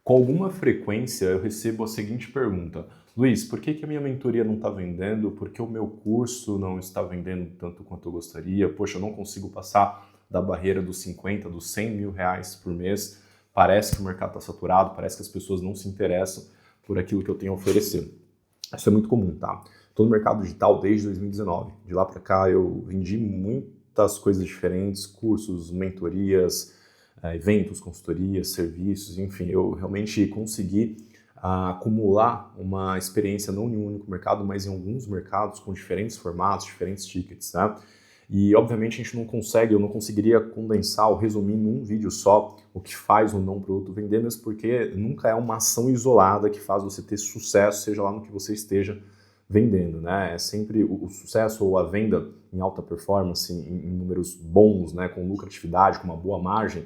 Com alguma frequência eu recebo a seguinte pergunta: Luiz, por que a minha mentoria não está vendendo? Por que o meu curso não está vendendo tanto quanto eu gostaria? Poxa, eu não consigo passar da barreira dos 50, dos 100 mil reais por mês. Parece que o mercado está saturado, parece que as pessoas não se interessam por aquilo que eu tenho a oferecer. Isso é muito comum, tá? Estou no mercado digital desde 2019. De lá para cá eu vendi muitas coisas diferentes, cursos, mentorias, eventos, consultorias, serviços, enfim, eu realmente consegui acumular uma experiência não em um único mercado, mas em alguns mercados com diferentes formatos, diferentes tickets, né? E obviamente a gente não consegue, eu não conseguiria condensar ou resumir num vídeo só o que faz ou não o produto vender, mesmo porque nunca é uma ação isolada que faz você ter sucesso, seja lá no que você esteja vendendo, né? É sempre o sucesso ou a venda em alta performance, em números bons, né? Com lucratividade, com uma boa margem,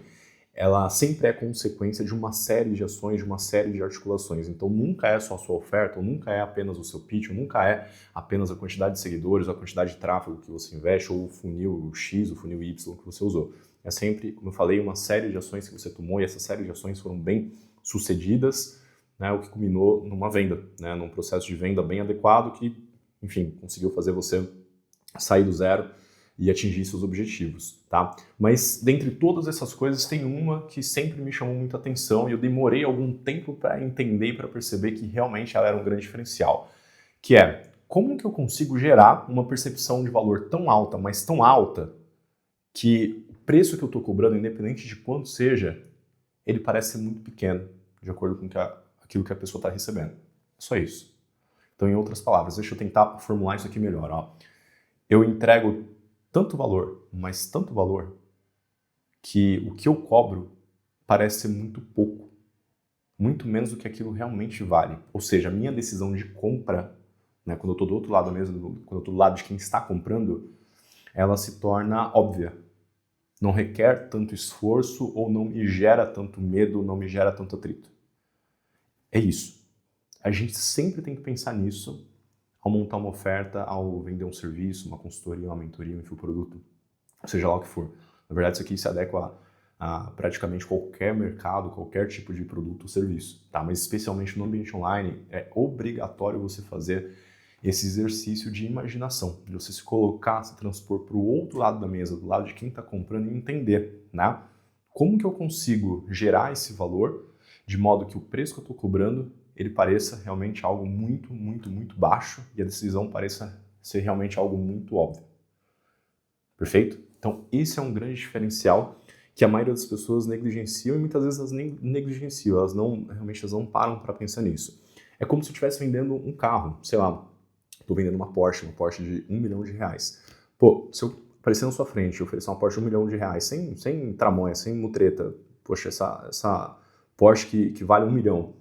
ela sempre é consequência de uma série de ações, de uma série de articulações. Então nunca é só a sua oferta, ou nunca é apenas o seu pitch, ou nunca é apenas a quantidade de seguidores, a quantidade de tráfego que você investe, ou o funil X, o funil Y que você usou. É sempre, como eu falei, uma série de ações que você tomou, e essa série de ações foram bem sucedidas, né, o que culminou numa venda, né, num processo de venda bem adequado que, enfim, conseguiu fazer você sair do zero e atingir seus objetivos, tá? Mas dentre todas essas coisas tem uma que sempre me chamou muita atenção e eu demorei algum tempo para entender e para perceber que realmente ela era um grande diferencial, que é como que eu consigo gerar uma percepção de valor tão alta, mas tão alta, que o preço que eu estou cobrando, independente de quanto seja, ele parece ser muito pequeno, de acordo com aquilo que a pessoa está recebendo. É só isso. Então, em outras palavras, deixa eu tentar formular isso aqui melhor. Ó. Eu entrego tanto valor, mas tanto valor, que o que eu cobro parece ser muito pouco, muito menos do que aquilo realmente vale. Ou seja, a minha decisão de compra, né, quando eu estou do outro lado da mesa, quando eu estou do lado de quem está comprando, ela se torna óbvia. Não requer tanto esforço ou não me gera tanto medo, não me gera tanto atrito. É isso. A gente sempre tem que pensar nisso ao montar uma oferta, ao vender um serviço, uma consultoria, uma mentoria, um infoproduto, seja lá o que for. Na verdade, isso aqui se adequa a praticamente qualquer mercado, qualquer tipo de produto ou serviço, tá? Mas especialmente no ambiente online, é obrigatório você fazer esse exercício de imaginação, de você se colocar, se transpor para o outro lado da mesa, do lado de quem está comprando e entender, né? Como que eu consigo gerar esse valor de modo que o preço que eu estou cobrando ele pareça realmente algo muito, muito, muito baixo e a decisão pareça ser realmente algo muito óbvio. Perfeito? Então, esse é um grande diferencial que a maioria das pessoas negligenciam e muitas vezes elas nem negligenciam, elas não param para pensar nisso. É como se eu estivesse vendendo um carro, sei lá, estou vendendo uma Porsche de R$1 milhão. Pô, se eu aparecer na sua frente e oferecer uma Porsche de R$1 milhão, sem tramóia, sem mutreta, poxa, essa Porsche que vale 1 milhão,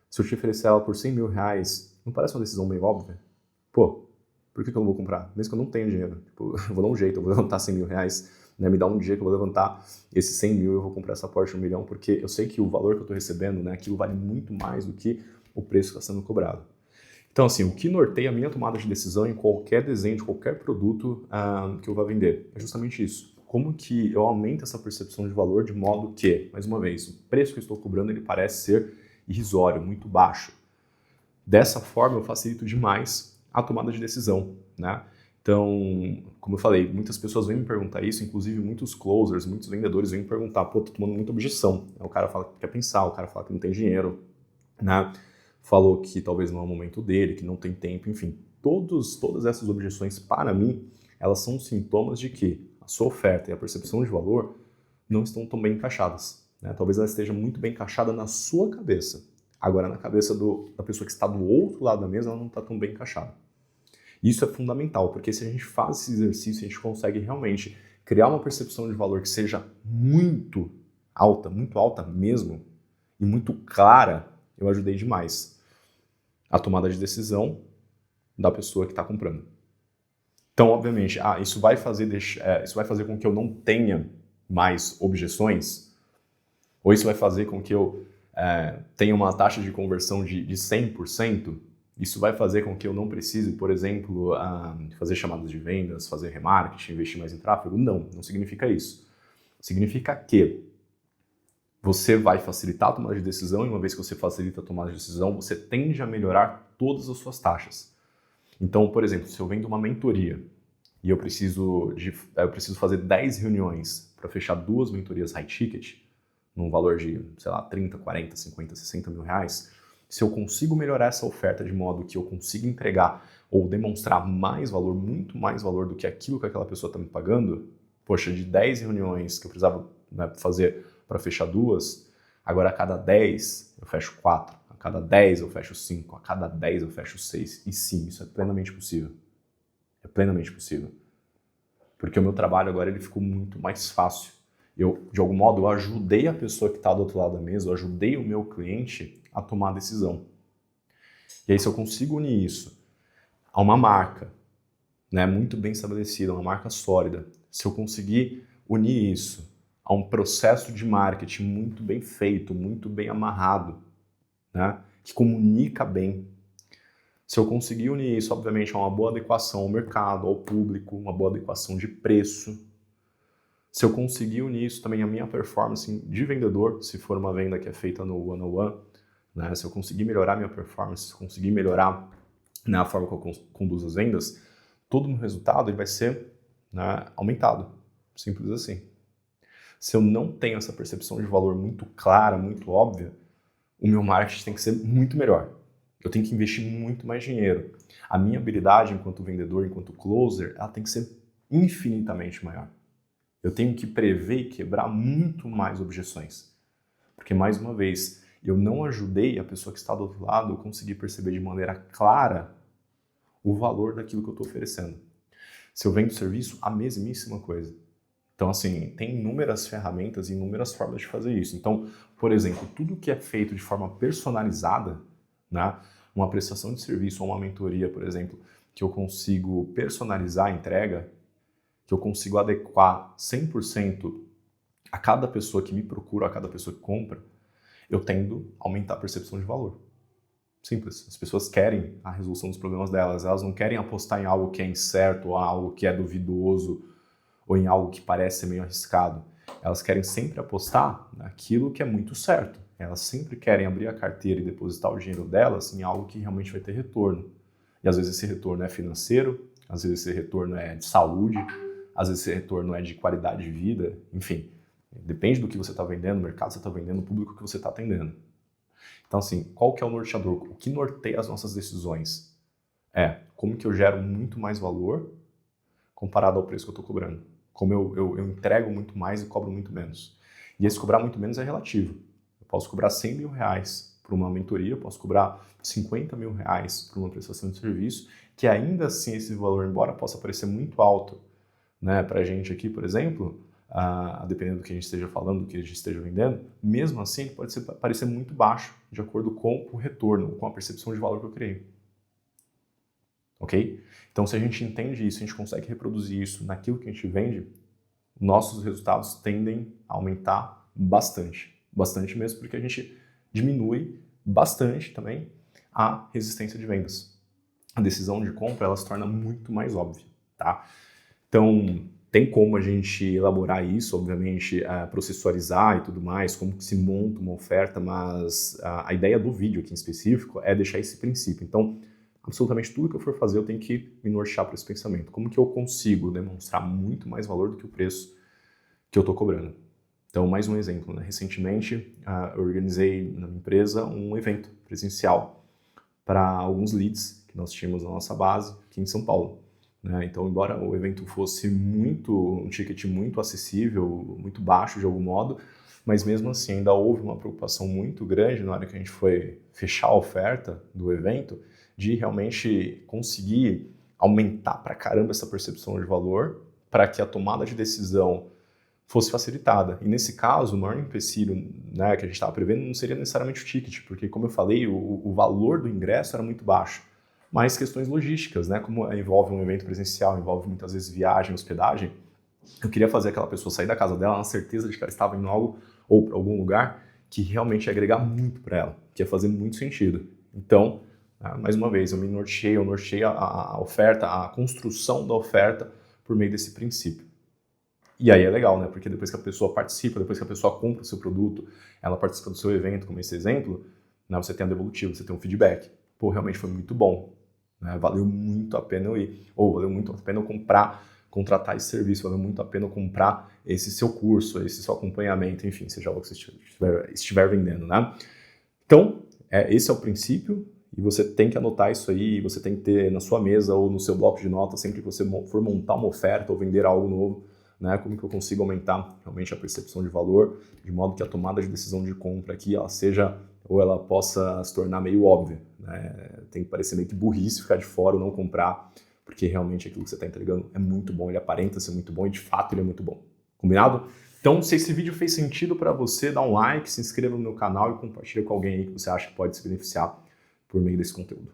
se eu te oferecer ela por 100 mil reais, não parece uma decisão bem óbvia? Pô, por que eu não vou comprar? Mesmo que eu não tenha dinheiro. Tipo, eu vou dar um jeito, eu vou levantar 100 mil reais, né? Me dá um dia que eu vou levantar esses 100 mil e eu vou comprar essa Porsche 1 milhão, porque eu sei que o valor que eu estou recebendo, né, aquilo vale muito mais do que o preço que está sendo cobrado. Então, assim, o que norteia a minha tomada de decisão em qualquer desenho, de qualquer produto que eu vá vender, é justamente isso. Como que eu aumento essa percepção de valor de modo que, mais uma vez, o preço que eu estou cobrando ele parece ser irrisório, muito baixo. Dessa forma, eu facilito demais a tomada de decisão, né? Então, como eu falei, muitas pessoas vêm me perguntar isso, inclusive muitos closers, muitos vendedores vêm me perguntar, pô, tô tomando muita objeção. O cara fala que quer pensar, o cara fala que não tem dinheiro, né? Falou que talvez não é o momento dele, que não tem tempo, enfim. Todas essas objeções, para mim, elas são sintomas de que a sua oferta e a percepção de valor não estão tão bem encaixadas. Né? Talvez ela esteja muito bem encaixada na sua cabeça. Agora, na cabeça da pessoa que está do outro lado da mesa, ela não está tão bem encaixada. Isso é fundamental, porque se a gente faz esse exercício, a gente consegue realmente criar uma percepção de valor que seja muito alta mesmo, e muito clara, eu ajudei demais a tomada de decisão da pessoa que está comprando. Então, obviamente, isso vai fazer com que eu não tenha mais objeções? Ou isso vai fazer com que eu tenha uma taxa de conversão de 100%? Isso vai fazer com que eu não precise, por exemplo, fazer chamadas de vendas, fazer remarketing, investir mais em tráfego? Não significa isso. Significa que você vai facilitar a tomada de decisão, e uma vez que você facilita a tomada de decisão, você tende a melhorar todas as suas taxas. Então, por exemplo, se eu vendo uma mentoria e eu preciso fazer 10 reuniões para fechar 2 mentorias high ticket, num valor de, sei lá, 30, 40, 50, 60 mil reais, se eu consigo melhorar essa oferta de modo que eu consiga entregar ou demonstrar mais valor, muito mais valor do que aquilo que aquela pessoa está me pagando, poxa, de 10 reuniões que eu precisava, né, fazer para fechar 2, agora a cada 10 eu fecho 4, a cada 10 eu fecho 5, a cada 10 eu fecho 6. E sim, isso é plenamente possível. É plenamente possível. Porque o meu trabalho agora ele ficou muito mais fácil. Eu, de algum modo, eu ajudei a pessoa que está do outro lado da mesa, eu ajudei o meu cliente a tomar a decisão. E aí, se eu consigo unir isso a uma marca, né, muito bem estabelecida, uma marca sólida, se eu conseguir unir isso a um processo de marketing muito bem feito, muito bem amarrado, né, que comunica bem, se eu conseguir unir isso, obviamente, a uma boa adequação ao mercado, ao público, uma boa adequação de preço, se eu conseguir unir isso também à minha performance de vendedor, se for uma venda que é feita no one-on-one, né, se eu conseguir melhorar minha performance, se eu conseguir melhorar, né, a forma que eu conduzo as vendas, todo o meu resultado ele vai ser, né, aumentado. Simples assim. Se eu não tenho essa percepção de valor muito clara, muito óbvia, o meu marketing tem que ser muito melhor. Eu tenho que investir muito mais dinheiro. A minha habilidade enquanto vendedor, enquanto closer, ela tem que ser infinitamente maior. Eu tenho que prever e quebrar muito mais objeções. Porque, mais uma vez, eu não ajudei a pessoa que está do outro lado a conseguir perceber de maneira clara o valor daquilo que eu estou oferecendo. Se eu vendo serviço, a mesmíssima coisa. Então, assim, tem inúmeras ferramentas e inúmeras formas de fazer isso. Então, por exemplo, tudo que é feito de forma personalizada, né, uma prestação de serviço ou uma mentoria, por exemplo, que eu consigo personalizar a entrega, que eu consigo adequar 100% a cada pessoa que me procura, a cada pessoa que compra, eu tendo a aumentar a percepção de valor. Simples. As pessoas querem a resolução dos problemas delas, elas não querem apostar em algo que é incerto, ou algo que é duvidoso, ou em algo que parece ser meio arriscado. Elas querem sempre apostar naquilo que é muito certo. Elas sempre querem abrir a carteira e depositar o dinheiro delas em algo que realmente vai ter retorno. E às vezes esse retorno é financeiro, às vezes esse retorno é de saúde, às vezes esse retorno é de qualidade de vida, enfim. Depende do que você está vendendo, o mercado que você está vendendo, o público que você está atendendo. Então, assim, qual que é o norteador? O que norteia as nossas decisões? É como que eu gero muito mais valor comparado ao preço que eu estou cobrando. Como eu entrego muito mais e cobro muito menos. E esse cobrar muito menos é relativo. Eu posso cobrar 100 mil reais por uma mentoria, eu posso cobrar 50 mil reais por uma prestação de serviço, que ainda assim esse valor, embora possa parecer muito alto, né, para a gente aqui, por exemplo, dependendo do que a gente esteja falando, do que a gente esteja vendendo, mesmo assim pode parecer muito baixo, de acordo com o retorno, com a percepção de valor que eu criei. Ok? Então, se a gente entende isso, a gente consegue reproduzir isso naquilo que a gente vende, nossos resultados tendem a aumentar bastante. Bastante mesmo, porque a gente diminui bastante também a resistência de vendas. A decisão de compra, ela se torna muito mais óbvia, tá? Então, tem como a gente elaborar isso, obviamente, processualizar e tudo mais, como que se monta uma oferta, mas a ideia do vídeo aqui em específico é deixar esse princípio. Então, absolutamente tudo que eu for fazer, eu tenho que me nortear para esse pensamento. Como que eu consigo demonstrar muito mais valor do que o preço que eu estou cobrando? Então, mais um exemplo, né? Recentemente, eu organizei na minha empresa um evento presencial para alguns leads que nós tínhamos na nossa base aqui em São Paulo. Né? Então, embora o evento fosse um ticket muito acessível, muito baixo de algum modo, mas mesmo assim ainda houve uma preocupação muito grande na hora que a gente foi fechar a oferta do evento, de realmente conseguir aumentar pra caramba essa percepção de valor para que a tomada de decisão fosse facilitada. E nesse caso, o maior empecilho, né, que a gente estava prevendo não seria necessariamente o ticket, porque, como eu falei, o valor do ingresso era muito baixo. Mas questões logísticas, né, como envolve um evento presencial, envolve muitas vezes viagem, hospedagem, eu queria fazer aquela pessoa sair da casa dela na certeza de que ela estava indo algo ou para algum lugar que realmente ia agregar muito para ela, que ia fazer muito sentido. Então, mais uma vez, eu norteei a oferta, a construção da oferta por meio desse princípio. E aí é legal, né? Porque depois que a pessoa participa, depois que a pessoa compra o seu produto, ela participa do seu evento, como esse exemplo, né, você tem um devolutivo, você tem um feedback. Pô, realmente foi muito bom, né? Valeu muito a pena eu ir. Ou valeu muito a pena eu contratar esse serviço, valeu muito a pena eu comprar esse seu curso, esse seu acompanhamento, enfim, seja o que você estiver vendendo, né? Então, esse é o princípio, e você tem que anotar isso aí, você tem que ter na sua mesa ou no seu bloco de notas, sempre que você for montar uma oferta ou vender algo novo, né, como que eu consigo aumentar realmente a percepção de valor, de modo que a tomada de decisão de compra aqui, ela seja, ou ela possa se tornar meio óbvia, né? Tem que parecer meio que burrice ficar de fora ou não comprar, porque realmente aquilo que você está entregando é muito bom, ele aparenta ser muito bom e de fato ele é muito bom. Combinado? Então, se esse vídeo fez sentido para você, dá um like, se inscreva no meu canal e compartilha com alguém aí que você acha que pode se beneficiar por meio desse conteúdo.